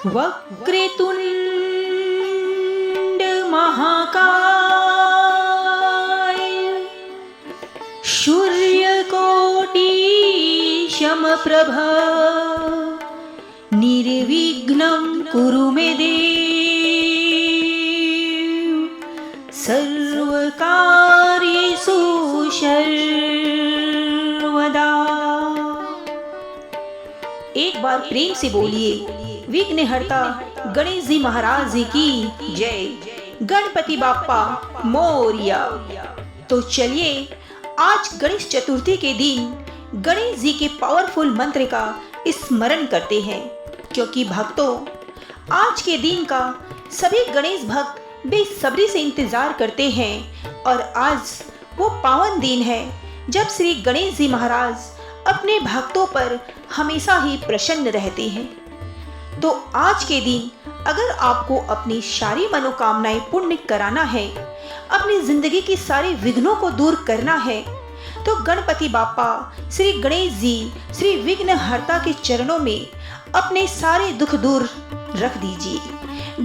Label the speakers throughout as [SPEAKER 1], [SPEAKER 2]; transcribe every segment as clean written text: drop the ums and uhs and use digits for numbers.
[SPEAKER 1] वक्रतुंड महाकाय सूर्यकोटि समप्रभ निर्विघ्नं कुरु मे देव सर्वकार्येषु सर्वदा। एक बार प्रेम से बोलिए विघ्नहर्ता गणेश जी महाराज जी की जय। गणपति बाप्पा मोरिया। तो चलिए आज गणेश चतुर्थी के दिन गणेश जी के पावरफुल मंत्र का स्मरण करते हैं, क्योंकि भक्तों आज के दिन का सभी गणेश भक्त बेसब्री से इंतजार करते हैं और आज वो पावन दिन है जब श्री गणेश जी महाराज अपने भक्तों पर हमेशा ही प्रसन्न रहते हैं। तो आज के दिन अगर आपको अपनी सारी मनोकामनाएं पूर्ण कराना है, अपनी जिंदगी की सारे विघ्नों को दूर करना है, तो गणपति बाप्पा श्री गणेश जी श्री विघ्नहर्ता के चरणों में अपने सारे दुख दूर रख दीजिए।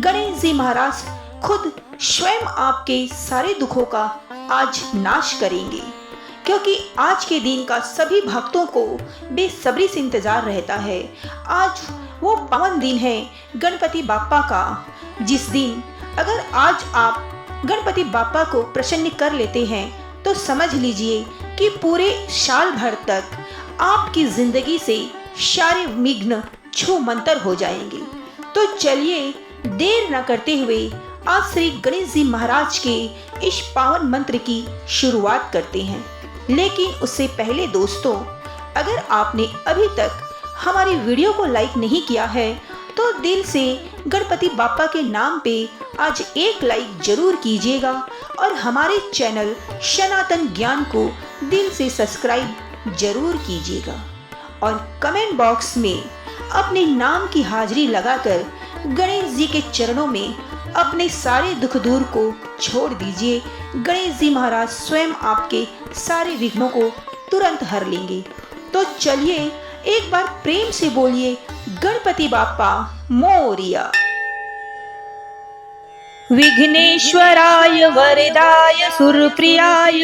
[SPEAKER 1] गणेश जी महाराज खुद स्वयं आपके सारे दुखों का आज नाश करेंगे, क्योंकि आज के दिन का सभी भक्तों को बेसब्री से इंतजार रहता है। आज वो पावन दिन है गणपति बाप्पा का, जिस दिन अगर आज आप गणपति बाप्पा को प्रसन्न कर लेते हैं तो समझ लीजिए कि पूरे साल भर तक आपकी जिंदगी से सारे विघ्न छूमंतर हो जाएंगे। तो चलिए देर न करते हुए आज श्री गणेश जी महाराज के इस पावन मंत्र की शुरुआत करते हैं। लेकिन उससे पहले दोस्तों, अगर आपने अभी तक हमारी वीडियो को लाइक नहीं किया है तो दिल से गणपति बाप्पा के नाम पे आज एक लाइक जरूर कीजिएगा और हमारे चैनल सनातन ज्ञान को दिल से सब्सक्राइब जरूर कीजिएगा और कमेंट बॉक्स में अपने नाम की हाजिरी लगाकर गणेश जी के चरणों में अपने सारे दुख दूर को छोड़ दीजिए। गणेश जी महाराज स्वयं आपके सारे विघ्नों को तुरंत हर लेंगे। तो चलिए एक बार प्रेम से बोलिए गणपति बाप्पा मोरिया। विघ्नेश्वराय वरदाय सुरप्रियाय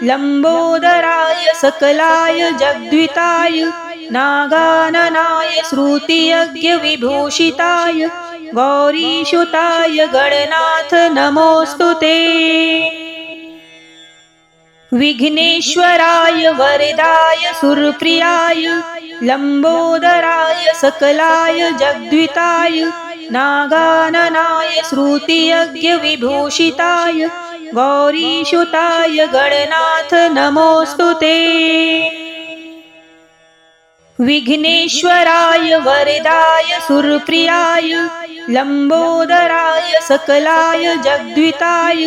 [SPEAKER 1] लंबोदराय सकलाय जगद्विताय नागाननाय श्रुतियज्ञ विभूषिताय गौरीसुताय गणनाथ नमोस्तुते। विघ्नेश्वराय वरदाय सुरप्रियाय लंबोदराय सकलाय जगद्विताय नागाननाय श्रुतियज्ञ विभूषिताय गौरीसुताय गणनाथ नमोस्तुते। विघ्नेश्वराय वरदाय सुरप्रियाय लंबोदराय सकलाय जगद्विताय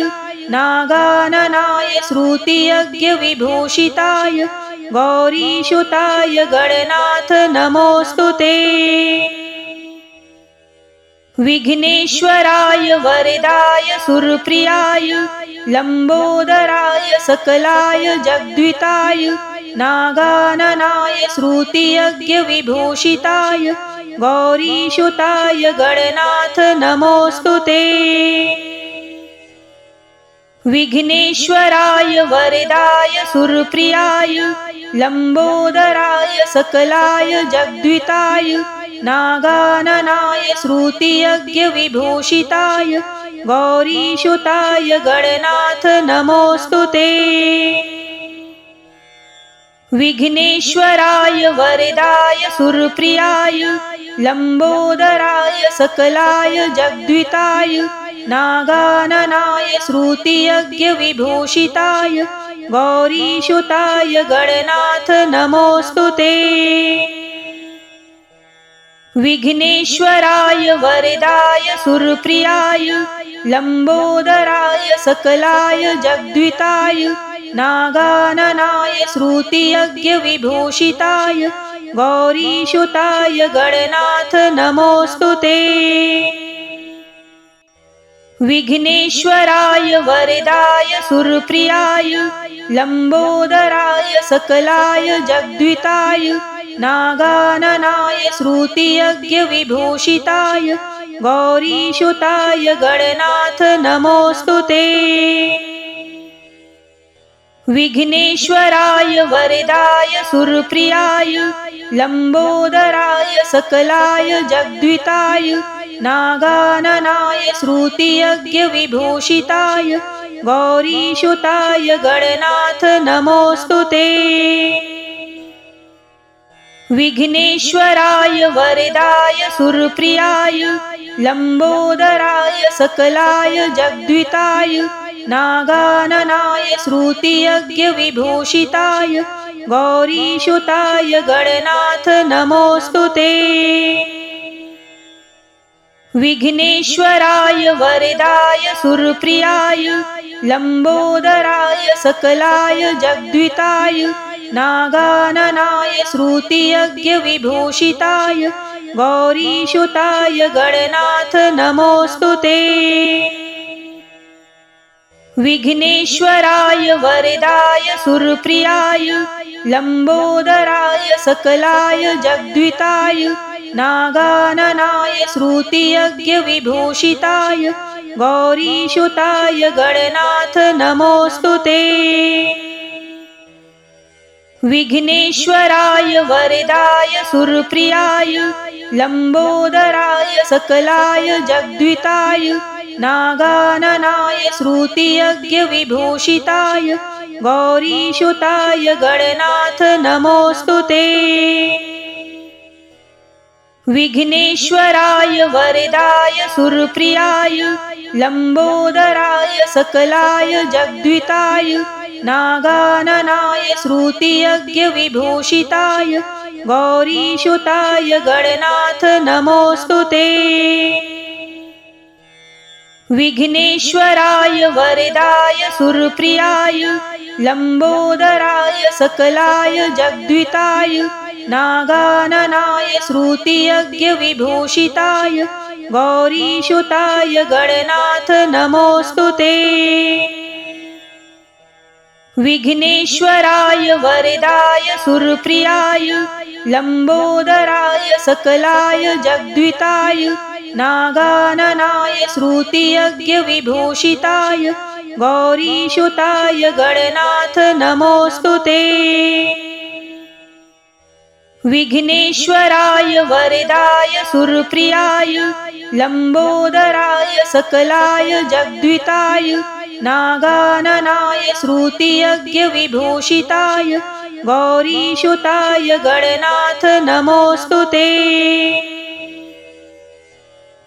[SPEAKER 1] नागाननाय श्रुतियज्ञ विभूषिताय गौरीसुताय गणनाथ नमोस्तुते। विघ्नेश्वराय वरदाय सुरप्रियाय लंबोदराय सकलाय जगद्विताय नागाननाय श्रुतियज्ञ विभूषिताय गौरीसुताय गणनाथ नमोस्तुते। विघ्नेश्वराय वरदाय सुरप्रियाय लंबोदराय सकलाय जगद्विताय नागाननाय श्रुतियज्ञ विभूषिताय गौरीसुताय गणनाथ नमोस्तुते। विघ्नेश्वराय वरदाय सुरप्रियाय लंबोदराय सकलाय जगद्विताय नागाननाय श्रुतियज्ञ विभूषिताय गौरीसुताय गणनाथ नमोस्तुते। विघ्नेश्वराय वरदाय सुरप्रियाय लंबोदराय सकलाय जगद्विताय नागाननाय श्रुतियज्ञ विभूषिताय गौरीसुताय गणनाथ नमोस्तुते। विघ्नेश्वराय वरदाय सुरप्रियाय लंबोदराय सकलाय जगद्विताय नागाननाय श्रुतियज्ञविभूषिताय गौरीसुताय गणनाथ नमोऽस्तु ते। विघ्नेश्वराय वरदाय सुरप्रियाय लंबोदराय सकलाय जगद्विताय नागाननाय श्रुतियज्ञविभूषिताय गौरीसुताय गणनाथ नमोऽस्तु ते। विघ्नेश्वराय वरदाय सुरप्रियाय लंबोदराय सकलाय जगद्विताय नागाननाय श्रुतियज्ञविभूषिताय गौरीसुताय गणनाथ नमोऽस्तु ते। विघ्नेश्वराय वरदाय सुरप्रियाय लंबोदराय सकलाय जगद्विताय नागाननाय श्रुतियज्ञविभूषिताय गौरीसुताय गणनाथ नमोऽस्तु ते। विघ्नेश्वराय वरदाय सुरप्रियाय लंबोदराय सकलाय जगद्विताय नागाननाय श्रुतियज्ञविभूषिताय गौरीसुताय गणनाथ नमोऽस्तु ते। विघ्नेश्वराय वरदाय सुरप्रियाय लंबोदराय सकलाय जगद्विताय नागाननाय श्रुतियज्ञविभूषिताय गौरीसुताय गणनाथ नमोऽस्तु ते। विघ्नेश्वराय वरदाय सुरप्रियाय लंबोदराय सकलाय जगद्विताय नागाननाय श्रुतियज्ञविभूषिताय गौरीसुताय गणनाथ नमोऽस्तु ते। विघ्नेश्वराय वरदाय सुरप्रियाय लंबोदराय सकलाय जगद्विताय नागाननाय श्रुतियज्ञविभूषिताय गौरीसुताय गणनाथ नमोऽस्तु ते। विघ्नेश्वराय वरदाय सुरप्रियाय लंबोदराय सकलाय जगद्विताय नागाननाय श्रुतियज्ञविभूषिताय गौरीसुताय गणनाथ नमोऽस्तु ते। विघ्नेश्वराय वरदाय सुरप्रियाय लंबोदराय सकलाय जगद्विताय नागाननाय श्रुतियज्ञविभूषिताय गौरीसुताय गणनाथ नमोऽस्तु ते।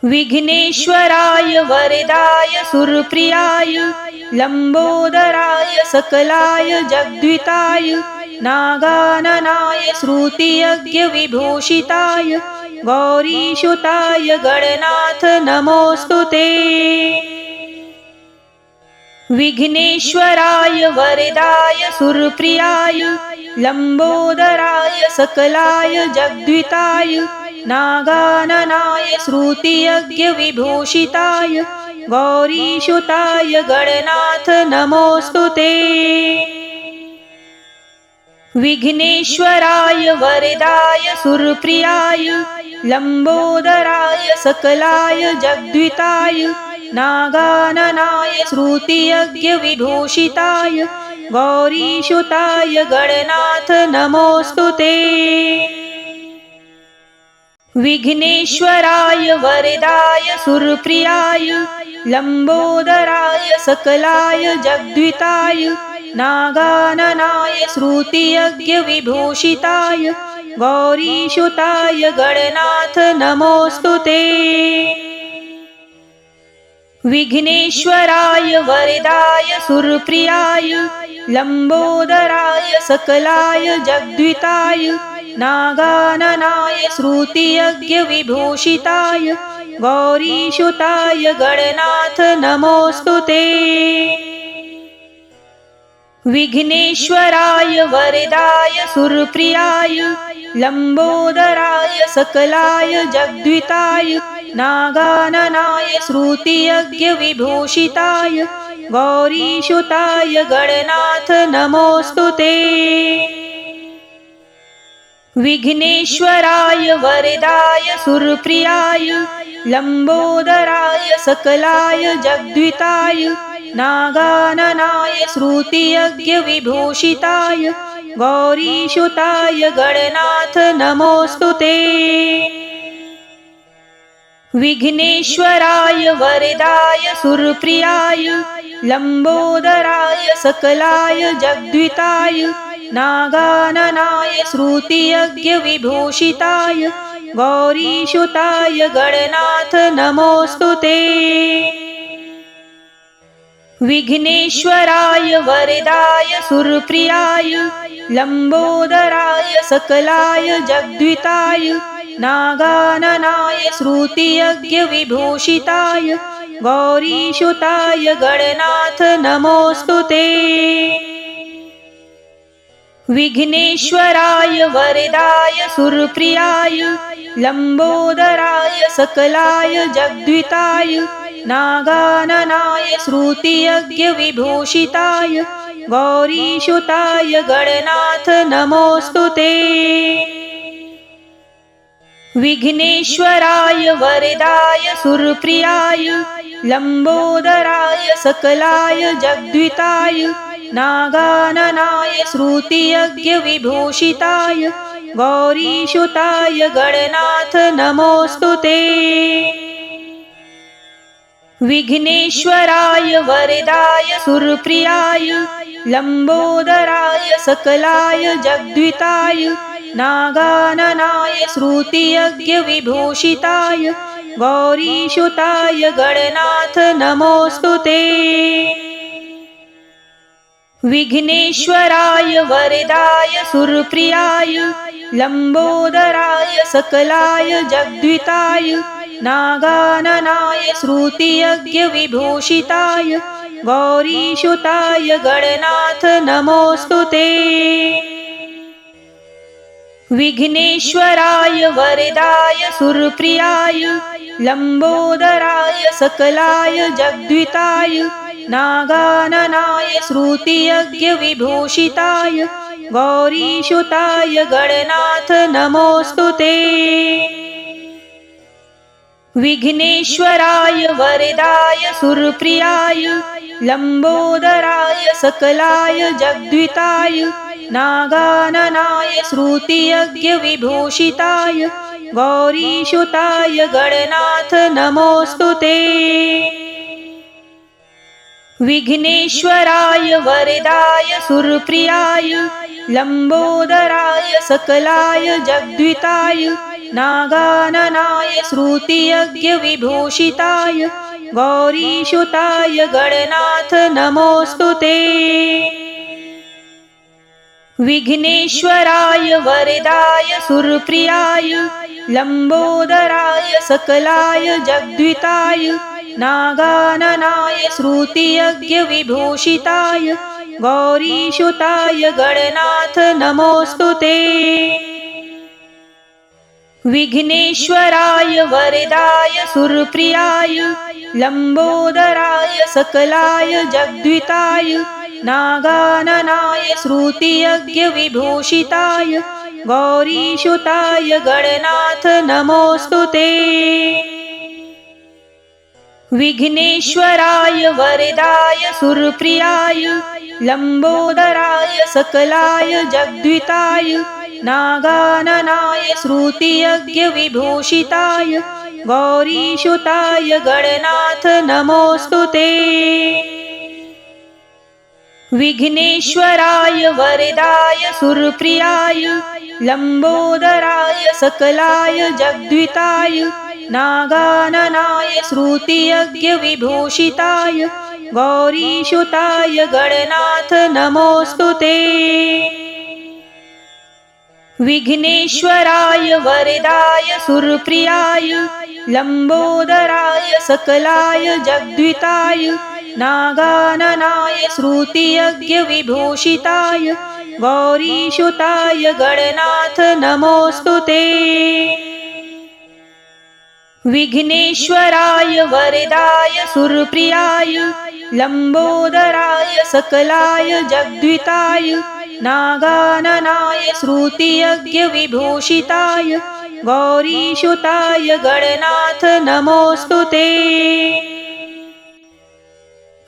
[SPEAKER 1] विघ्नेश्वराय वरदाय सुरप्रियाय लंबोदराय सकलाय जगद्विताय नागाननाय श्रुतियज्ञविभूषिताय गौरीसुताय गणनाथ नमोऽस्तु ते। विघ्नेश्वराय वरदाय सुरप्रियाय लंबोदराय सकलाय जगद्विताय नागाननाय श्रुतियज्ञविभूषिताय गौरीसुताय गणनाथ नमोऽस्तु ते। विघ्नेश्वराय वरदाय सुरप्रियाय लंबोदराय सकलाय जगद्विताय नागाननाय श्रुतियज्ञविभूषिताय गौरीसुताय गणनाथ नमोऽस्तु ते। विघ्नेश्वराय वरदाय सुरप्रियाय लंबोदराय सकलाय जगद्विताय नागाननाय श्रुतियज्ञविभूषिताय गौरीसुताय गणनाथ नमोऽस्तु ते। विघ्नेश्वराय वरदाय सुरप्रियाय लंबोदराय सकलाय जगद्विताय नागाननाय श्रुतियज्ञविभूषिताय गौरीसुताय गणनाथ नमोऽस्तु ते। विघ्नेश्वराय वरदाय सुरप्रियाय लंबोदराय सकलाय जगद्विताय नागाननाय श्रुतियज्ञविभूषिताय गौरीसुताय गणनाथ नमोऽस्तु ते। विघ्नेश्वराय वरदाय सुरप्रियाय लंबोदराय सकलाय जगद्विताय नागाननाय श्रुतियज्ञविभूषिताय गौरीसुताय गणनाथ नमोस्तुते। विघ्नेश्वराय वरदाय सुरप्रियाय लंबोदराय सकलाय जगद्विताय नागाननाय श्रुतियज्ञविभूषिताय गौरीसुताय गणनाथ नमोस्तुते। विघ्नेश्वराय वरदाय सुरप्रियाय लंबोदराय सकलाय जगद्विताय नागाननाय श्रुतियज्ञविभूषिताय गौरीसुताय गणनाथ नमोस्तुते। विघ्नेश्वराय वरदाय सुरप्रियाय लंबोदराय सकलाय जगद्विताय नागाननाय श्रुतियज्ञविभूषिताय गौरीसुताय गणनाथ नमोस्तुते। विघ्नेश्वराय वरदाय सुरप्रियाय लंबोदराय सकलाय जगद्विताय नागाननाय श्रुतियज्ञविभूषिताय गौरीसुताय गणनाथ नमोस्तुते। विघ्नेश्वराय वरदाय सुरप्रियाय लंबोदराय सकलाय जगद्विताय नागाननाय श्रुतियज्ञविभूषिताय गौरीसुताय गणनाथ नमोस्तुते। विघ्नेश्वराय वरदाय सुरप्रियाय लंबोदराय सकलाय जगद्विताय नागाननाय श्रुतियज्ञविभूषिताय गौरीसुताय गणनाथ नमोस्तुते। विघ्नेश्वराय वरदाय सुरप्रियाय लंबोदराय सकलाय जगद्विताय नागाननाय श्रुतियज्ञविभूषिताय गौरीसुताय गणनाथ नमोस्तुते। विघ्नेश्वराय वरदाय सुरप्रियाय लंबोदराय सकलाय जगद्विताय नागाननाय श्रुतियज्ञविभूषिताय गौरीसुताय गणनाथ नमोस्तुते। विघ्नेश्वराय वरदाय सुरप्रियाय लंबोदराय सकलाय जगद्विताय नागाननाय श्रुतियज्ञविभूषिताय गौरीसुताय गणनाथ नमोस्तुते। विघ्नेश्वराय वरदाय सुरप्रियाय लंबोदराय सकलाय जगद्विताय नागाननाय श्रुतियज्ञविभूषिताय गौरीसुताय गणनाथ नमोस्तुते। विघ्नेश्वराय वरदाय सुरप्रियाय लंबोदराय सकलाय जगद्विताय नागाननाय श्रुतियज्ञविभूषिताय गौरीसुताय गणनाथ नमोस्तुते। विघ्नेश्वराय वरदाय सुरप्रियाय लंबोदराय सकलाय जगद्विताय नागाननाय श्रुतियज्ञविभूषिताय गौरीसुताय गणनाथ नमोस्तुते। विघ्नेश्वराय वरदाय सुरप्रियाय लंबोदराय सकलाय जगद्विताय नागाननाय श्रुतियज्ञविभूषिताय गौरीसुताय गणनाथ नमोस्तुते। विघ्नेश्वराय वरदाय सुरप्रियाय लंबोदराय सकलाय जगद्विताय नागाननाय श्रुतियज्ञविभूषिताय गौरीसुताय गणनाथ नमोस्तुते। विघ्नेश्वराय वरदाय सुरप्रियाय लंबोदराय सकलाय जगद्विताय नागाननाय श्रुतियज्ञविभूषिताय गौरीसुताय गणनाथ नमोऽस्तु ते।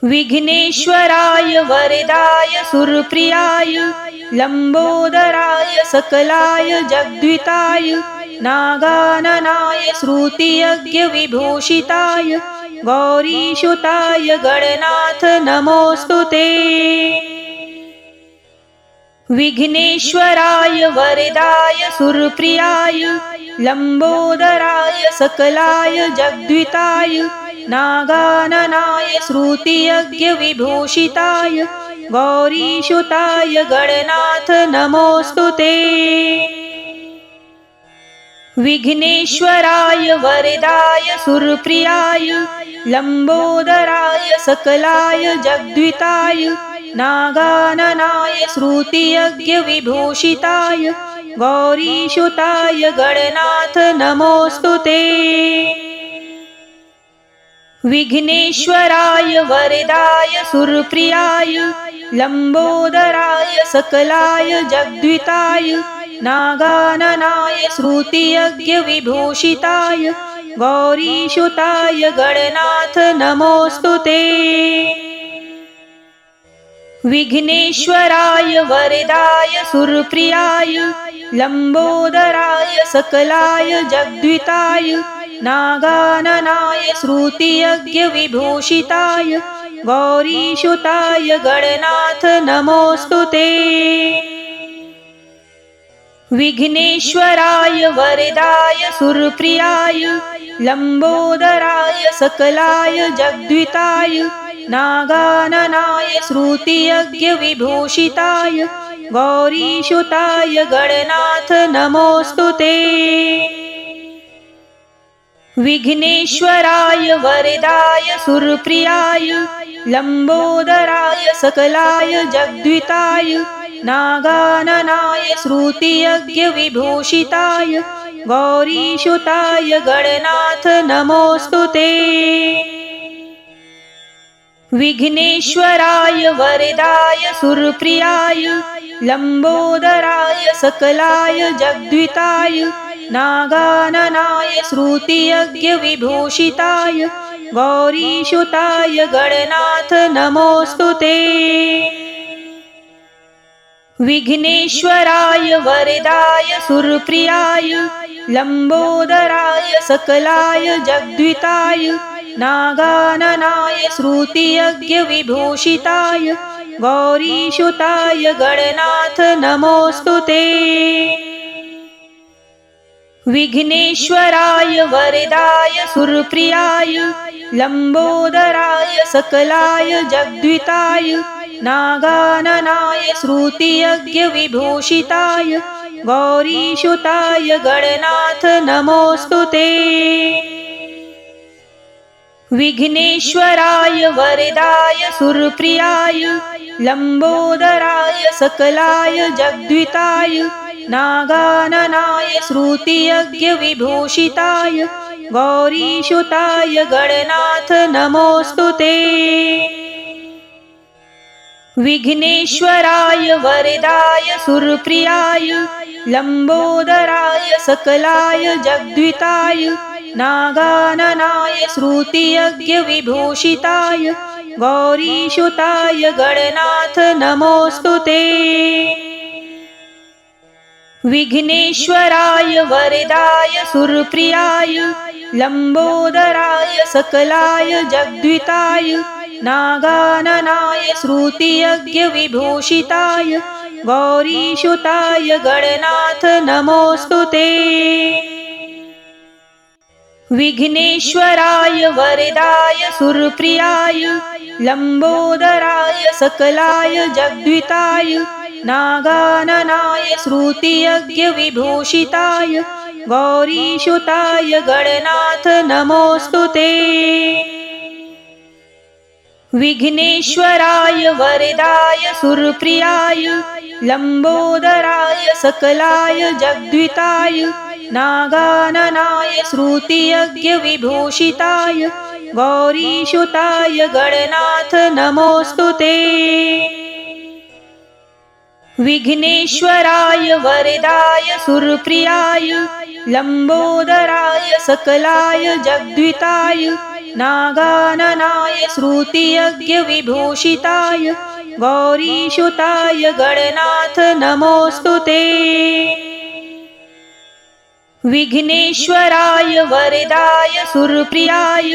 [SPEAKER 1] विघ्नेश्वराय वरदाय सुरप्रियाय लंबोदराय सकलाय जगद्विताय नागाननाय श्रुतियज्ञविभूषिताय गौरीसुताय गणनाथ नमोऽस्तु ते। विघ्नेश्वराय वरदाय सुरप्रियाय लंबोदराय सकलाय जगद्विताय नागाननाय श्रुतियज्ञविभूषिताय गौरीसुताय गणनाथ नमोऽस्तु ते। विघ्नेश्वराय वरदाय सुरप्रियाय लंबोदराय सकलाय जगद्विताय नागाननाय श्रुतियज्ञविभूषिताय गौरीसुताय गणनाथ नमोऽस्तु ते। विघ्नेश्वराय वरदाय सुरप्रियाय लंबोदराय सकलाय जगद्विताय नागाननाय श्रुतियज्ञविभूषिताय गौरीसुताय गणनाथ नमोऽस्तु ते। विघ्नेश्वराय वरदाय सुरप्रियाय लंबोदराय सकलाय जगद्विताय नागाननाय श्रुतियज्ञविभूषिताय गौरीसुताय गणनाथ नमोऽस्तु ते। विघ्नेश्वराय वरदाय सुरप्रियाय लंबोदराय सकलाय जगद्विताय नागाननाय श्रुतियज्ञविभूषिताय गौरीसुताय गणनाथ नमोऽस्तु ते। विघ्नेश्वराय वरदाय सुरप्रियाय लंबोदराय सकलाय जगद्विताय नागाननाय श्रुतियज्ञविभूषिताय गौरीसुताय गणनाथ नमोऽस्तु ते। विघ्नेश्वराय वरदाय सुरप्रियाय लंबोदराय सकलाय जगद्विताय नागाननाय श्रुतियज्ञविभूषिताय गौरीसुताय गणनाथ नमोऽस्तु ते। विघ्नेश्वराय वरदाय सुरप्रियाय लंबोदराय सकलाय जगद्विताय नागाननाय श्रुतियज्ञविभूषिताय गौरीसुताय गणनाथ नमोऽस्तु ते। विघ्नेश्वराय वरदाय सुरप्रियाय लंबोदराय सकलाय जगद्विताय नागाननाय श्रुतियज्ञविभूषिताय गौरीसुताय गणनाथ नमोऽस्तु ते। विघ्नेश्वराय वरदाय सुरप्रियाय लंबोदराय सकलाय जगद्विताय नागाननाय श्रुतियज्ञविभूषिताय गौरीसुताय गणनाथ नमोऽस्तु ते। विघ्नेश्वराय वरदाय सुरप्रियाय लंबोदराय सकलाय जगद्विताय नागाननाय श्रुतियज्ञविभूषिताय गौरीसुताय गणनाथ नमोऽस्तु ते। विघ्नेश्वराय वरदाय सुरप्रियाय लंबोदराय सकलाय जगद्विताय नागाननाय श्रुतियज्ञविभूषिताय गौरीसुताय गणनाथ नमोऽस्तु ते। विघ्नेश्वराय वरदाय सुरप्रियाय लंबोदराय सकलाय जगद्विताय नागाननाय श्रुतियज्ञविभूषिताय गौरीसुताय गणनाथ नमोऽस्तु ते। विघ्नेश्वराय वरदाय सुरप्रियाय लंबोदराय सकलाय जगद्विताय नागाननाय श्रुतियज्ञविभूषिताय गौरीसुताय गणनाथ नमोऽस्तु ते। विघ्नेश्वराय वरदाय सुरप्रियाय लंबोदराय सकलाय जगद्विताय नागाननाय श्रुतियज्ञ विभूषिताय गौरीसुताय गणनाथ नमोस्तुते। विघ्नेश्वराय वरदाय सुरप्रियाय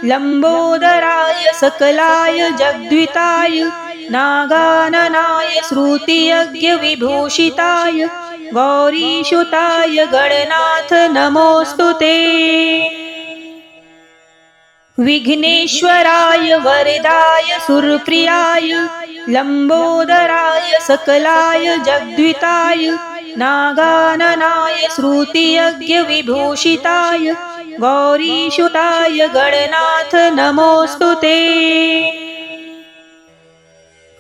[SPEAKER 1] लंबोदराय सकलाय जगद्विताय नागाननाय श्रुतियज्ञ विभूषिताय गौरीसुताय गणनाथ नमोस्तुते। विघ्नेश्वराय वरदाय सुरप्रियाय लंबोदराय सकलाय जगद्विताय नागाननाय श्रुतियज्ञ विभूषिताय गौरीसुताय गणनाथ नमोस्तुते।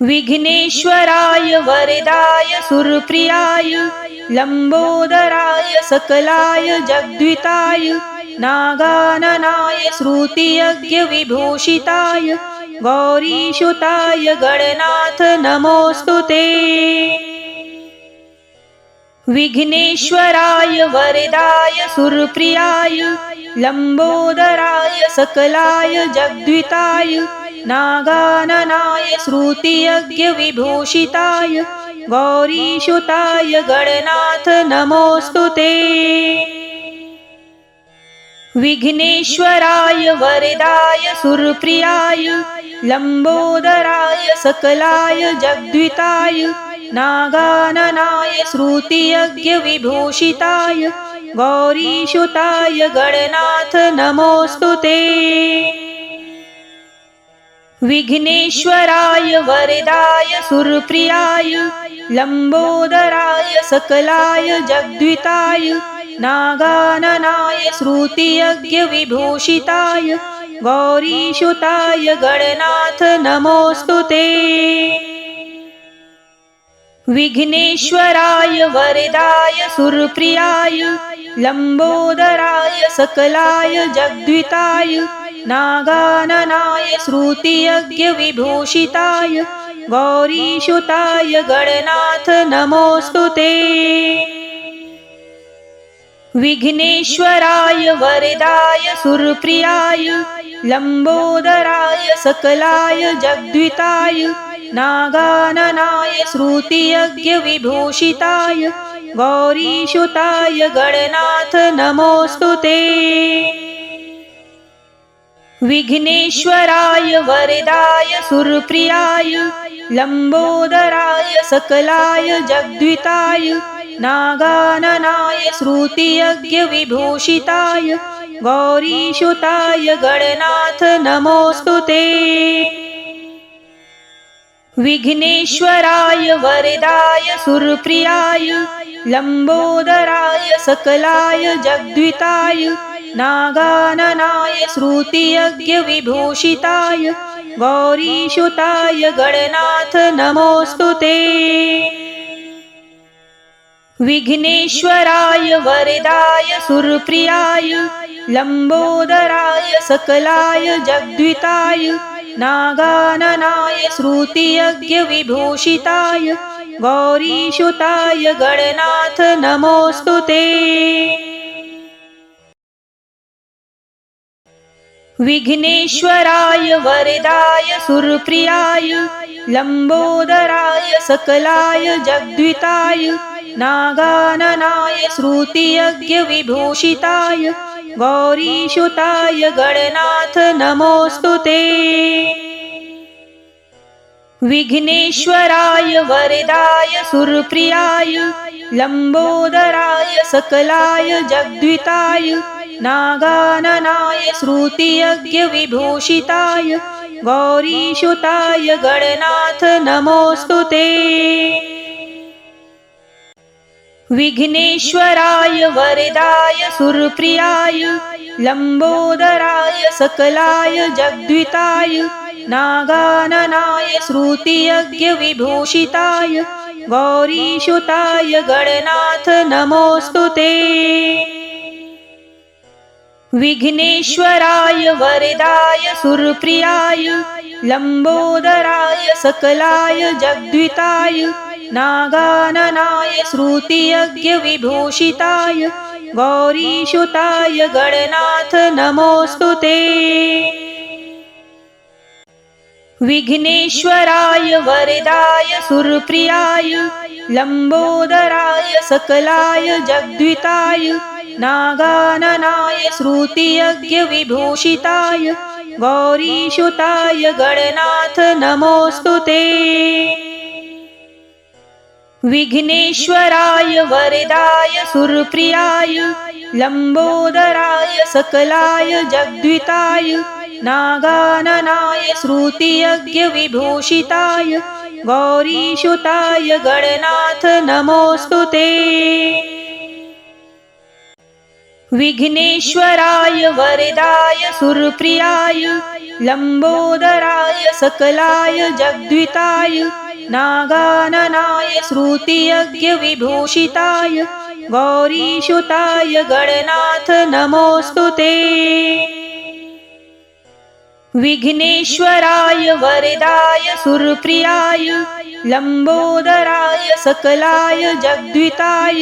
[SPEAKER 1] विघ्नेश्वराय वरदाय सुरप्रियाय लंबोदराय सकलाय जगद्विताय नागाननाय श्रुतियज्ञ विभूषिताय गौरीसुताय गणनाथ नमोस्तुते। विघ्नेश्वराय वरदाय सुरप्रियाय लंबोदराय सकलाय जगद्विताय नागाननाय श्रुतियज्ञ विभूषिताय गौरीसुताय गणनाथ नमोस्तुते। विघ्नेश्वराय वरदाय सुरप्रियाय लंबोदराय सकलाय जगद्विताय नागाननाय श्रुतियज्ञ विभूषिताय गौरीसुताय गणनाथ नमोस्तुते। विघ्नेश्वराय वरदाय सुरप्रियाय लंबोदराय सकलाय जगद्विताय नागाननाय श्रुतियज्ञ विभूषिताय गौरीसुताय गणनाथ नमोस्तुते। विघ्नेश्वराय वरदाय सुरप्रियाय लंबोदराय सकलाय जगद्विताय नागाननाय श्रुतियज्ञ विभूषिताय गौरीसुताय गणनाथ नमोस्तुते। विघ्नेश्वराय वरदाय सुरप्रियाय लंबोदराय सकलाय जगद्विताय नागाननाय श्रुतियज्ञ विभूषिताय गौरीसुताय गणनाथ नमोस्तुते। विघ्नेश्वराय वरदाय सुरप्रियाय लंबोदराय सकलाय जगद्विताय नागाननाय श्रुतियज्ञ विभूषिताय गौरीसुताय गणनाथ नमोस्तुते। विघ्नेश्वराय वरदाय सुरप्रियाय लंबोदराय सकलाय जगद्विताय नागाननाय श्रुतियज्ञ विभूषिताय गौरीसुताय गणनाथ नमोस्तुते। विघ्नेश्वराय वरदाय सुरप्रियाय लंबोदराय सकलाय जगद्विताय नागाननाय श्रुतियज्ञ विभूषिताय गौरीसुताय गणनाथ नमोस्तुते। विघ्नेश्वराय वरदाय सुरप्रियाय लंबोदराय सकलाय जगद्विताय नागाननाय श्रुतियज्ञ विभूषिताय गौरीसुताय गणनाथ नमोस्तुते। विघ्नेश्वराय वरदाय सुरप्रियाय लंबोदराय सकलाय जगद्विताय नागाननाय श्रुतियज्ञ विभूषिताय गौरीसुताय गणनाथ नमोस्तुते। विघ्नेश्वराय वरदाय सुरप्रियाय लंबोदराय सकलाय जगद्विताय नागाननाय श्रुतियज्ञ विभूषिताय गौरीसुताय गणनाथ नमोस्तुते। विघ्नेश्वराय वरदाय सुरप्रियाय लंबोदराय सकलाय जगद्विताय नागाननाय श्रुतियज्ञविभूषिताय गौरीसुताय गणनाथ नमोऽस्तुते। विघ्नेश्वराय वरदाय सुरप्रियाय लंबोदराय सकलाय जगद्विताय नागाननाय श्रुतियज्ञविभूषिताय गौरीसुताय गणनाथ नमोऽस्तुते। विघ्नेश्वराय वरदाय सुरप्रियाय लंबोदराय सकलाय जगद्विताय नागाननाय श्रुतियज्ञविभूषिताय गौरीसुताय गणनाथ नमोऽस्तुते। विघ्नेश्वराय वरदाय सुरप्रियाय लंबोदराय सकलाय जगद्विताय नागाननाय श्रुतियज्ञविभूषिताय गौरीसुताय गणनाथ नमोऽस्तुते। विघ्नेश्वराय वरदाय सुरप्रियाय लंबोदराय सकलाय जगद्विताय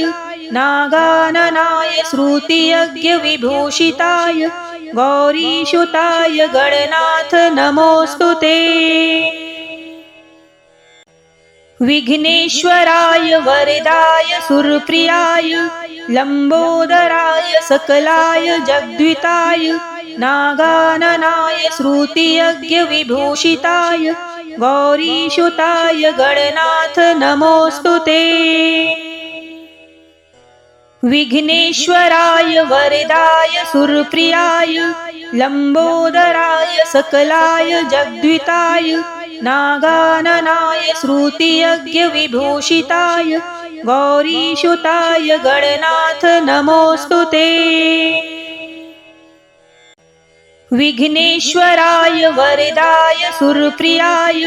[SPEAKER 1] नागाननाय श्रुतियज्ञविभूषिताय गौरीसुताय गणनाथ नमोऽस्तुते। विघ्नेश्वराय वरदाय सुरप्रियाय लंबोदराय सकलाय जगद्विताय नागाननाय श्रुतियज्ञविभूषिताय गौरीसुताय गणनाथ नमोऽस्तुते। विघ्नेश्वराय वरदाय सुरप्रियाय लंबोदराय सकलाय जगद्विताय नागाननाय श्रुतियज्ञविभूषिताय गौरीसुताय गणनाथ नमोऽस्तुते। विघ्नेश्वराय वरदाय सुरप्रियाय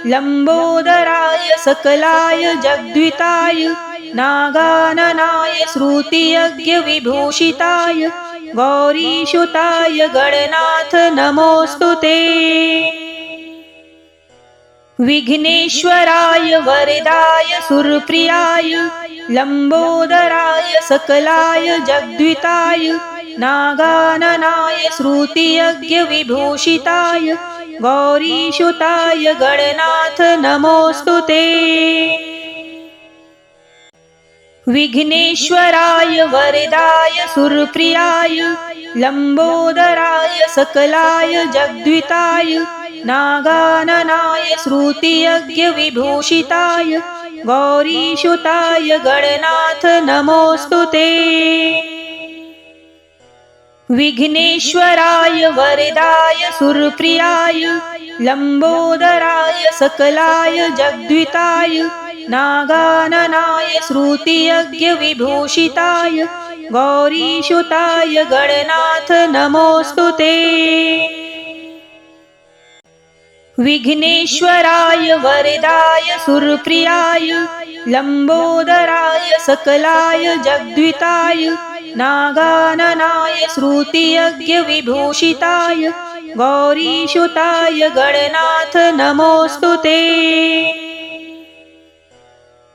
[SPEAKER 1] लंबोदराय सकलाय जगद्विताय नागाननाय श्रुतियज्ञविभूषिताय गौरीसुताय गणनाथ नमोऽस्तुते। विघ्नेश्वराय वरदाय सुरप्रियाय लंबोदराय सकलाय जगद्विताय नागाननाय श्रुतियज्ञविभूषिताय गौरीसुताय गणनाथ नमोऽस्तुते। विघ्नेश्वराय वरदाय सुरप्रियाय लंबोदराय सकलाय जगद्विताय नागाननाय श्रुतियज्ञविभूषिताय गौरीसुताय गणनाथ नमोऽस्तुते। विघ्नेश्वराय वरदाय सुरप्रियाय लंबोदराय सकलाय जगद्विताय नागाननाय श्रुतियज्ञविभूषिताय गौरीसुताय गणनाथ नमोऽस्तुते। विघ्नेश्वराय वरदाय सुरप्रियाय लंबोदराय सकलाय जगद्विताय नागाननाय श्रुतियज्ञविभूषिताय गौरीसुताय गणनाथ नमोऽस्तुते।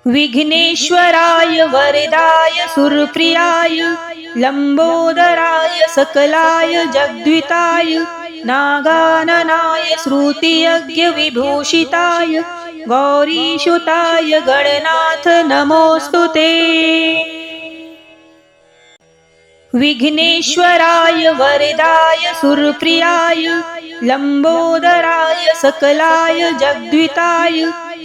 [SPEAKER 1] विघ्नेश्वराय वरदाय सुरप्रियाय लंबोदराय सकलाय जगद्विताय नागाननाय श्रुतियज्ञविभूषिताय गौरीसुताय गणनाथ नमोऽस्तुते। विघ्नेश्वराय वरदाय सुरप्रियाय लंबोदराय सकलाय जगद्विताय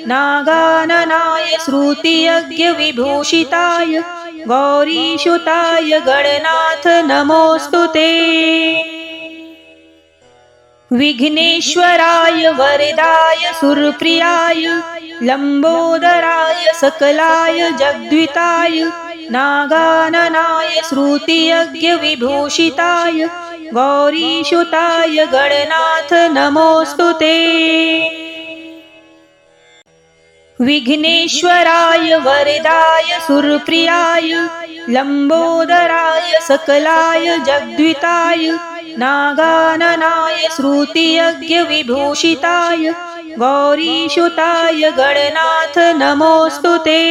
[SPEAKER 1] नागाननाय श्रुतियज्ञविभूषिताय गौरीसुताय गणनाथ नमोऽस्तुते। विघ्नेश्वराय वरदाय सुरप्रियाय लंबोदराय सकलाय जगद्विताय नागाननाय श्रुतियज्ञविभूषिताय गौरीसुताय गणनाथ नमोऽस्तुते। विघ्नेश्वराय वरदाय सुरप्रियाय लंबोदराय सकलाय जगद्विताय नागाननाय श्रुतियज्ञविभूषिताय गौरीसुताय गणनाथ नमोऽस्तु ते।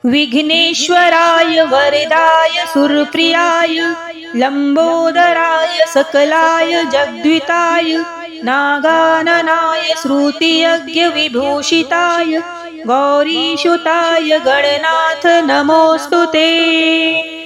[SPEAKER 1] विघ्नेश्वराय वरदाय सुरप्रियाय लंबोदराय सकलाय जगद्विताय नागाननाय श्रुतियज्ञ विभूषिताय गौरीसुताय गणनाथ नमोऽस्तु ते।